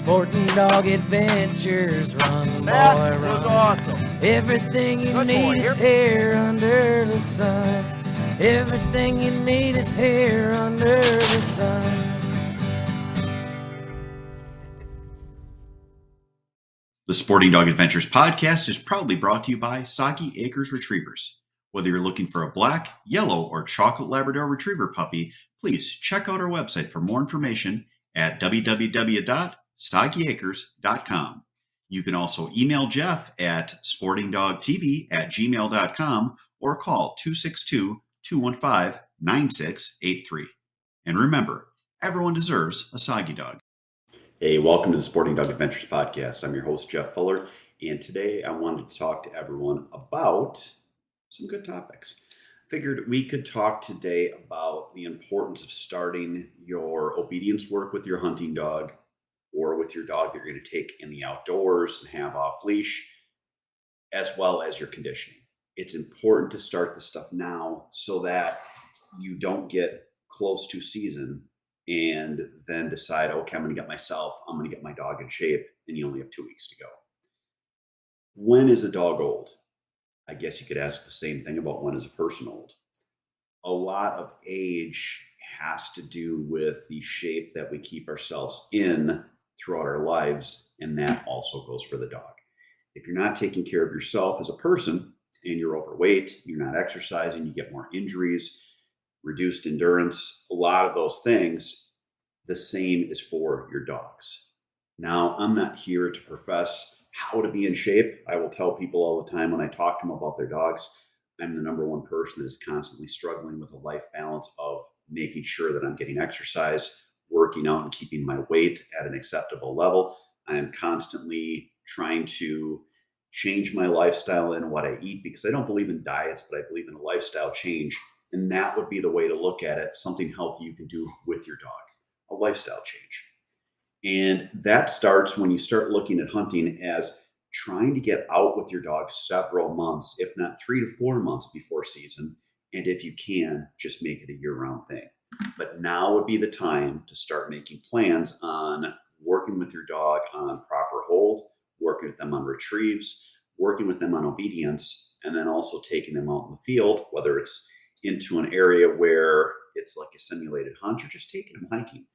Sporting Dog Adventures, run boy, That run. was awesome. Everything you Good need boy. is here under the sun. Everything you need is here under the sun. The Sporting Dog Adventures podcast is proudly brought to you by Saki Acres Retrievers. Whether you're looking for a black, yellow, or chocolate Labrador Retriever puppy, please check out our website for more information at www.sagiacres.com. You can also email Jeff at sportingdogtv@gmail.com or call 262-215-9683. And remember, everyone deserves a Sagi dog. Hey, welcome to the Sporting Dog Adventures podcast. I'm your host, Jeff Fuller, and today I wanted to talk to everyone about some good topics. Figured we could talk today about the importance of starting your obedience work with your hunting dog or with your dog that you're going to take in the outdoors and have off leash, as well as your conditioning. It's important to start this stuff now so that you don't get close to season and then decide, okay, I'm going to get my dog in shape, and you only have 2 weeks to go. When is a dog old? I guess you could ask the same thing about when is a person old. A lot of age has to do with the shape that we keep ourselves in throughout our lives, and that also goes for the dog. If you're not taking care of yourself as a person and you're overweight, you're not exercising, you get more injuries, reduced endurance, a lot of those things. The same is for your dogs. Now, I'm not here to profess how to be in shape. I will tell people all the time when I talk to them about their dogs, I'm the number one person that is constantly struggling with a life balance of making sure that I'm getting exercise, working out, and keeping my weight at an acceptable level. I am constantly trying to change my lifestyle and what I eat, because I don't believe in diets, but I believe in a lifestyle change. And that would be the way to look at it, something healthy you can do with your dog, a lifestyle change. And that starts when you start looking at hunting as trying to get out with your dog several months, if not 3 to 4 months before season. And if you can, just make it a year-round thing. But now would be the time to start making plans on working with your dog on proper hold, working with them on retrieves, working with them on obedience, and then also taking them out in the field, whether it's into an area where it's like a simulated hunt, or just taking them hiking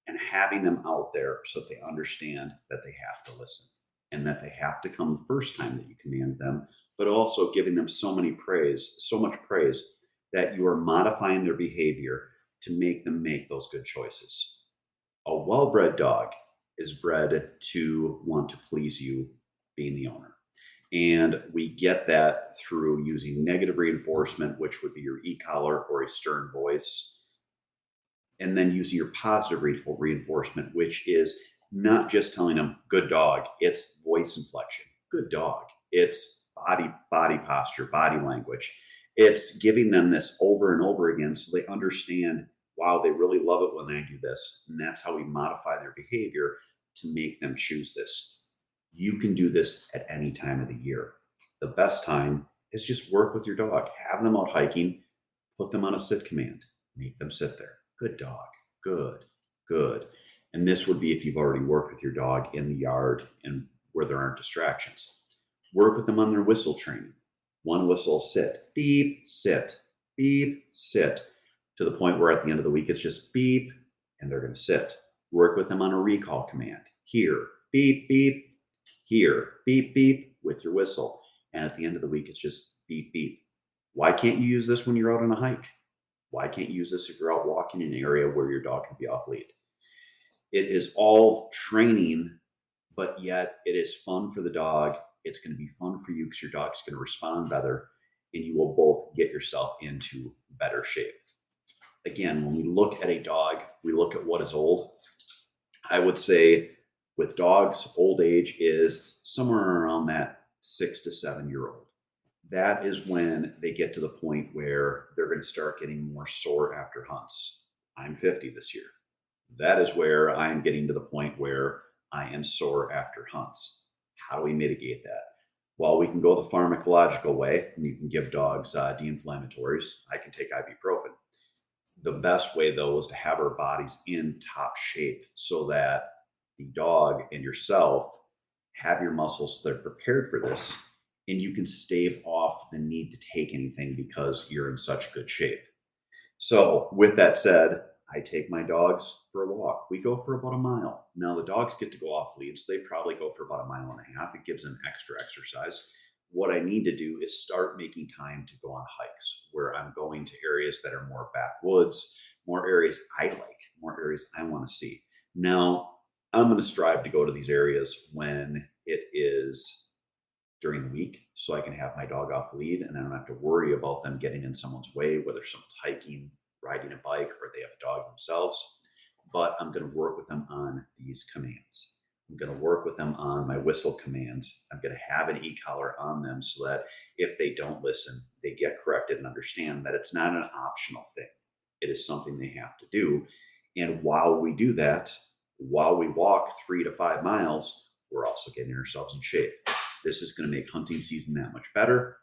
and having them out there so that they understand that they have to listen and that they have to come the first time that you command them, but also giving them so much praise that you are modifying their behavior to make them make those good choices. A well-bred dog is bred to want to please you, being the owner. And we get that through using negative reinforcement, which would be your e-collar or a stern voice, and then using your positive reinforcement, which is not just telling them good dog, it's voice inflection, good dog, it's body posture, body language. It's giving them this over and over again so they understand, wow, they really love it when I do this. And that's how we modify their behavior to make them choose this. You can do this at any time of the year. The best time is just work with your dog, have them out hiking, put them on a sit command, make them sit there. Good dog, good. And this would be if you've already worked with your dog in the yard and where there aren't distractions. Work with them on their whistle training. One whistle, sit, beep, sit, beep, sit, to the point where at the end of the week, it's just beep, and they're going to sit. Work with them on a recall command. Here, beep, beep, here, beep, beep, with your whistle. And at the end of the week, it's just beep, beep. Why can't you use this when you're out on a hike? Why can't you use this if you're out walking in an area where your dog can be off lead? It is all training, but yet it is fun for the dog. It's going to be fun for you because your dog's going to respond better, and you will both get yourself into better shape. Again, when we look at a dog, we look at what is old. I would say with dogs, old age is somewhere around that 6 to 7 year old. That is when they get to the point where they're going to start getting more sore after hunts. I'm 50 this year. That is where I'm getting to the point where I am sore after hunts. How do we mitigate that? Well, we can go the pharmacological way, and you can give dogs de-inflammatories. I can take ibuprofen. The best way, though, is to have our bodies in top shape so that the dog and yourself have your muscles so they're prepared for this, and you can stave off the need to take anything because you're in such good shape. So, with that said, I take my dogs for a walk. We go for about a mile. Now, the dogs get to go off lead, so they probably go for about a mile and a half. It gives them extra exercise. What I need to do is start making time to go on hikes where I'm going to areas that are more backwoods, more areas I like, more areas I want to see. Now, I'm going to strive to go to these areas when it is during the week so I can have my dog off lead and I don't have to worry about them getting in someone's way, whether someone's hiking, riding a bike, or they have a dog themselves. But I'm going to work with them on these commands. I'm going to work with them on my whistle commands. I'm going to have an e-collar on them so that if they don't listen, they get corrected and understand that it's not an optional thing. It is something they have to do. And while we do that, while we walk 3 to 5 miles, we're also getting ourselves in shape. This is going to make hunting season that much better.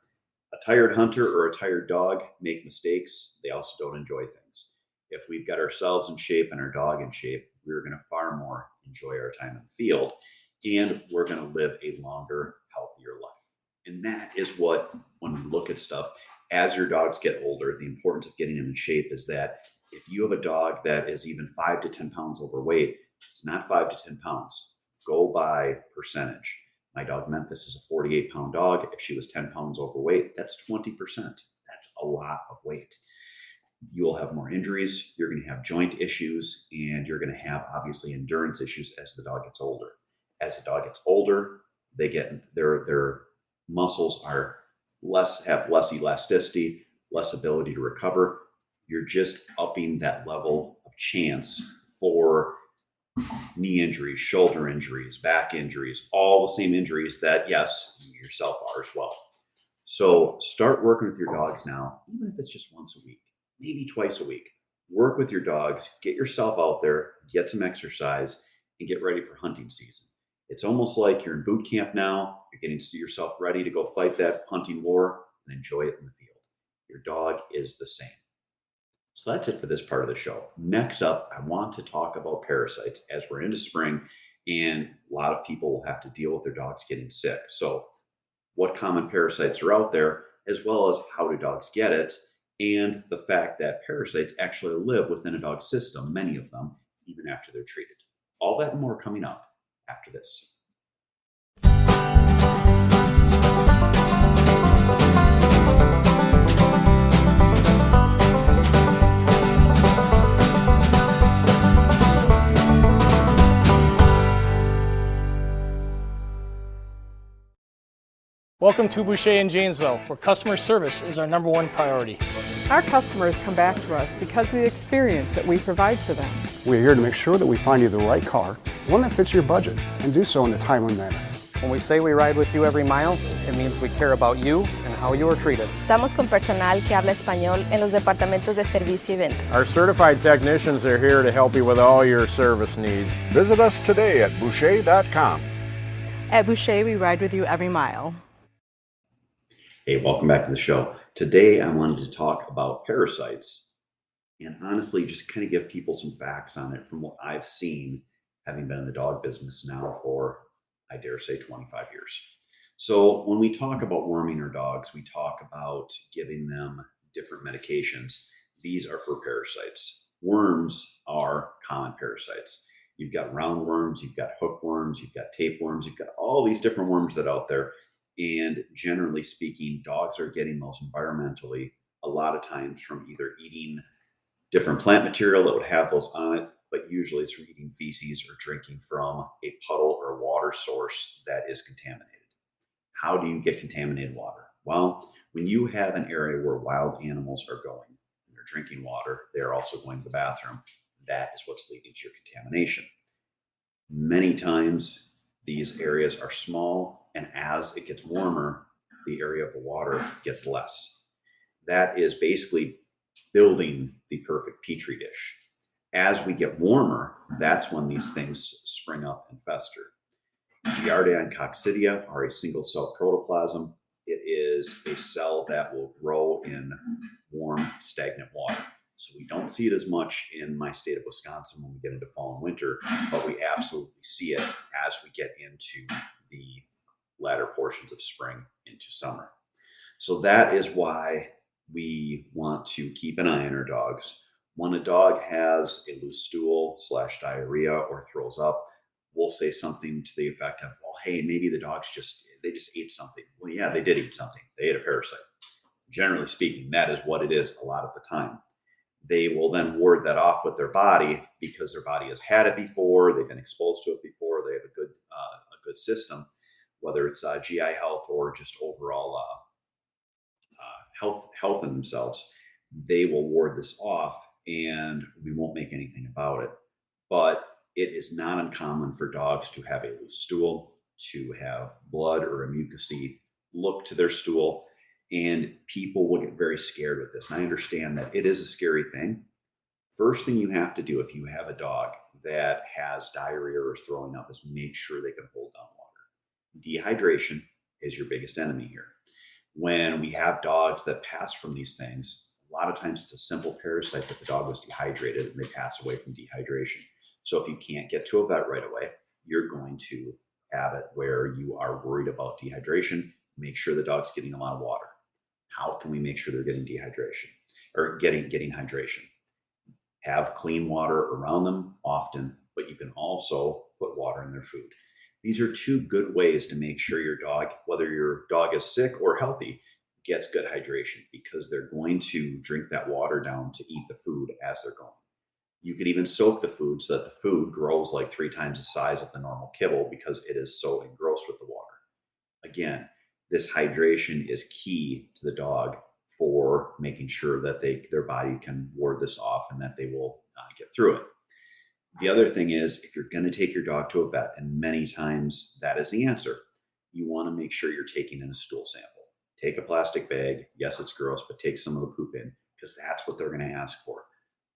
A tired hunter or a tired dog make mistakes. They also don't enjoy things. If we've got ourselves in shape and our dog in shape, we're going to far more enjoy our time in the field, and we're going to live a longer, healthier life. And that is what, when we look at stuff, as your dogs get older, the importance of getting them in shape is that if you have a dog that is even 5 to 10 pounds overweight, it's not 5 to 10 pounds. Go by percentage. My dog Memphis is a 48-pound dog. If she was 10 pounds overweight, that's 20%. That's a lot of weight. You'll have more injuries. You're going to have joint issues, and you're going to have obviously endurance issues as the dog gets older. As the dog gets older, they get their muscles are have less elasticity, less ability to recover. You're just upping that level of chance for knee injuries, shoulder injuries, back injuries, all the same injuries that, yes, you yourself are as well. So start working with your dogs now, even if it's just once a week, maybe twice a week. Work with your dogs, get yourself out there, get some exercise, and get ready for hunting season. It's almost like you're in boot camp now. You're getting to see yourself ready to go fight that hunting war and enjoy it in the field. Your dog is the same. So that's it for this part of the show. Next up, I want to talk about parasites as we're into spring and a lot of people will have to deal with their dogs getting sick. So what common parasites are out there, as well as how do dogs get it, and the fact that parasites actually live within a dog's system, many of them, even after they're treated. All that and more coming up after this. Welcome to Boucher in Janesville, where customer service is our #1 priority. Our customers come back to us because of the experience that we provide for them. We're here to make sure that we find you the right car, one that fits your budget, and do so in a timely manner. When we say we ride with you every mile, it means we care about you and how you are treated. Estamos con personal que habla español en los departamentos de servicio y venta. Our certified technicians are here to help you with all your service needs. Visit us today at Boucher.com. At Boucher, we ride with you every mile. Hey, welcome back to the show. Today, I wanted to talk about parasites and honestly just kind of give people some facts on it from what I've seen, having been in the dog business now for, I dare say, 25 years. So when we talk about worming our dogs, we talk about giving them different medications. These are for parasites. Worms are common parasites. You've got roundworms, you've got hookworms, you've got tapeworms, you've got all these different worms that are out there. And generally speaking, dogs are getting those environmentally a lot of times from either eating different plant material that would have those on it, but usually it's from eating feces or drinking from a puddle or water source that is contaminated. How do you get contaminated water? Well, when you have an area where wild animals are going and they're drinking water, they're also going to the bathroom. That is what's leading to your contamination. Many times these areas are small, and as it gets warmer, the area of the water gets less. That is basically building the perfect petri dish. As we get warmer, that's when these things spring up and fester. Giardia and Coccidia are a single cell protoplasm. It is a cell that will grow in warm, stagnant water. So we don't see it as much in my state of Wisconsin when we get into fall and winter, but we absolutely see it as we get into the latter portions of spring into summer. So that is why we want to keep an eye on our dogs. When a dog has a loose stool / diarrhea or throws up, we'll say something to the effect of, well, hey, maybe the dogs just ate something. Well, yeah, they did eat something. They ate a parasite. Generally speaking, that is what it is a lot of the time. They will then ward that off with their body because their body has had it before, they've been exposed to it before, they have a good system, whether it's GI health or just overall health in themselves. They will ward this off, and we won't make anything about it. But it is not uncommon for dogs to have a loose stool, to have blood or a mucousy look to their stool, and people will get very scared with this. And I understand that it is a scary thing. First thing you have to do if you have a dog that has diarrhea or is throwing up is make sure they can hold down water. Dehydration is your biggest enemy here. When we have dogs that pass from these things, a lot of times it's a simple parasite that the dog was dehydrated and they pass away from dehydration. So if you can't get to a vet right away, you're going to have it where you are worried about dehydration. Make sure the dog's getting a lot of water. How can we make sure they're getting dehydration or getting hydration? Have clean water around them often, but you can also put water in their food. These are two good ways to make sure your dog, whether your dog is sick or healthy, gets good hydration, because they're going to drink that water down to eat the food as they're going. You could even soak the food so that the food grows like 3 times the size of the normal kibble because it is so engrossed with the water. Again, this hydration is key to the dog for making sure that their body can ward this off and that they will get through it. The other thing is, if you're going to take your dog to a vet, and many times that is the answer, you want to make sure you're taking in a stool sample. Take a plastic bag. Yes, it's gross, but take some of the poop in, because that's what they're going to ask for.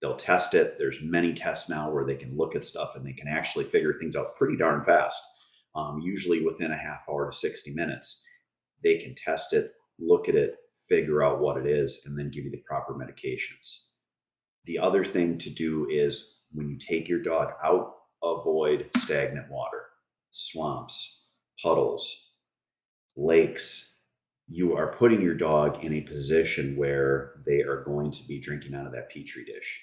They'll test it. There's many tests now where they can look at stuff and they can actually figure things out pretty darn fast, usually within a half hour to 60 minutes. They can test it, look at it, figure out what it is, and then give you the proper medications. The other thing to do is, when you take your dog out, avoid stagnant water, swamps, puddles, lakes. You are putting your dog in a position where they are going to be drinking out of that petri dish.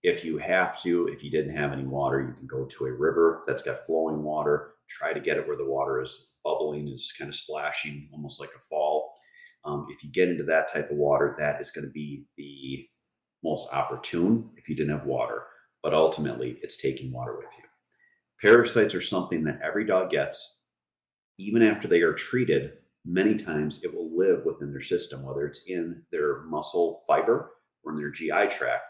If you didn't have any water, you can go to a river that's got flowing water. Try to get it where the water is bubbling, is kind of splashing, almost like a fall. If you get into that type of water, that is going to be the most opportune if you didn't have water. But ultimately, it's taking water with you. Parasites are something that every dog gets. Even after they are treated, many times it will live within their system, whether it's in their muscle fiber or in their GI tract.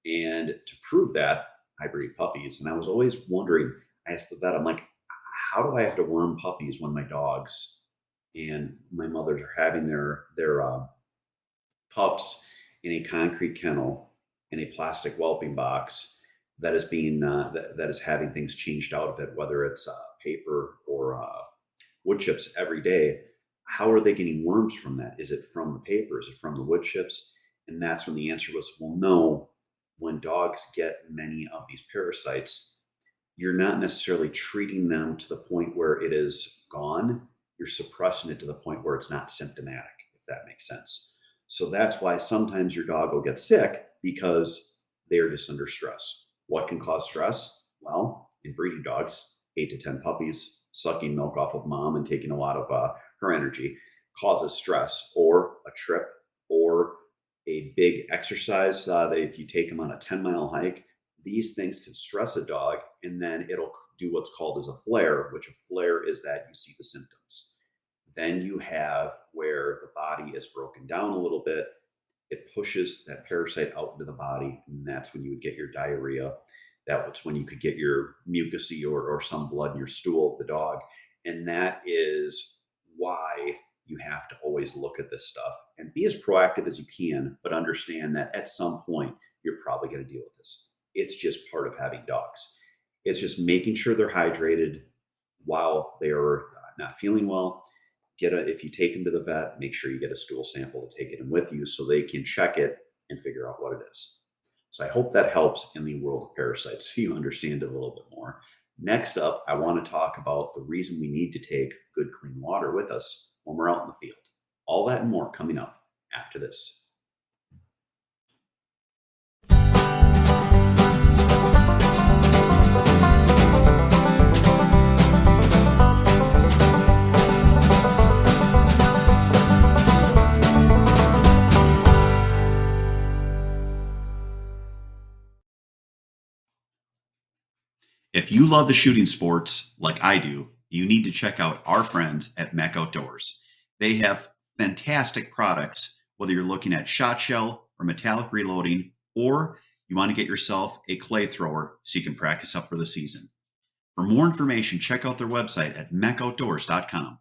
And to prove that, I breed puppies. And I was always wondering, I asked the vet, I'm like, how do I have to worm puppies when my dogs and my mothers are having their pups in a concrete kennel, in a plastic whelping box that is being that is having things changed out of it, whether it's paper or wood chips every day? How are they getting worms from that? Is it from the paper? Is it from the wood chips? And that's when the answer was, well, no. When dogs get many of these parasites, you're not necessarily treating them to the point where it is gone. You're suppressing it to the point where it's not symptomatic, if that makes sense. So that's why sometimes your dog will get sick, because they're just under stress. What can cause stress? Well, in breeding dogs, 8 to 10 puppies sucking milk off of mom and taking a lot of her energy causes stress, or a trip, or a big exercise that if you take them on a 10-mile hike, these things can stress a dog, and then it'll do what's called as a flare, which a flare is that you see the symptoms. Then you have where the body is broken down a little bit. It pushes that parasite out into the body, and that's when you would get your diarrhea. That's when you could get your mucousy or some blood in your stool of the dog. And that is why you have to always look at this stuff and be as proactive as you can, but understand that at some point, you're probably going to deal with this. It's just part of having dogs. It's just making sure they're hydrated while they're not feeling well. If you take them to the vet, make sure you get a stool sample to take it in with you so they can check it and figure out what it is. So I hope that helps in the world of parasites so you understand it a little bit more. Next up, I want to talk about the reason we need to take good, clean water with us when we're out in the field. All that and more coming up after this. If you love the shooting sports like I do, you need to check out our friends at Mech Outdoors. They have fantastic products, whether you're looking at shot shell or metallic reloading, or you want to get yourself a clay thrower so you can practice up for the season. For more information, check out their website at mechoutdoors.com.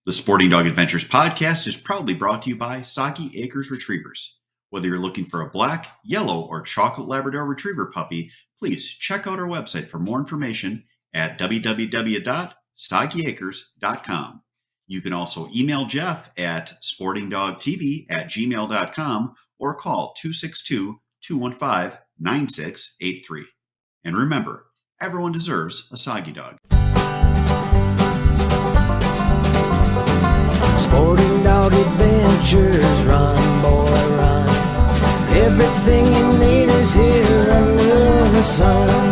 The Sporting Dog Adventures podcast is proudly brought to you by Soggy Acres Retrievers. Whether you're looking for a black, yellow, or chocolate Labrador Retriever puppy, please check out our website for more information at www.soggyacres.com. You can also email Jeff at sportingdogtv@gmail.com or call 262-215-9683. And remember, everyone deserves a soggy dog. Sporting Dog Adventures, run, boy, run. Everything you need is here under the sun.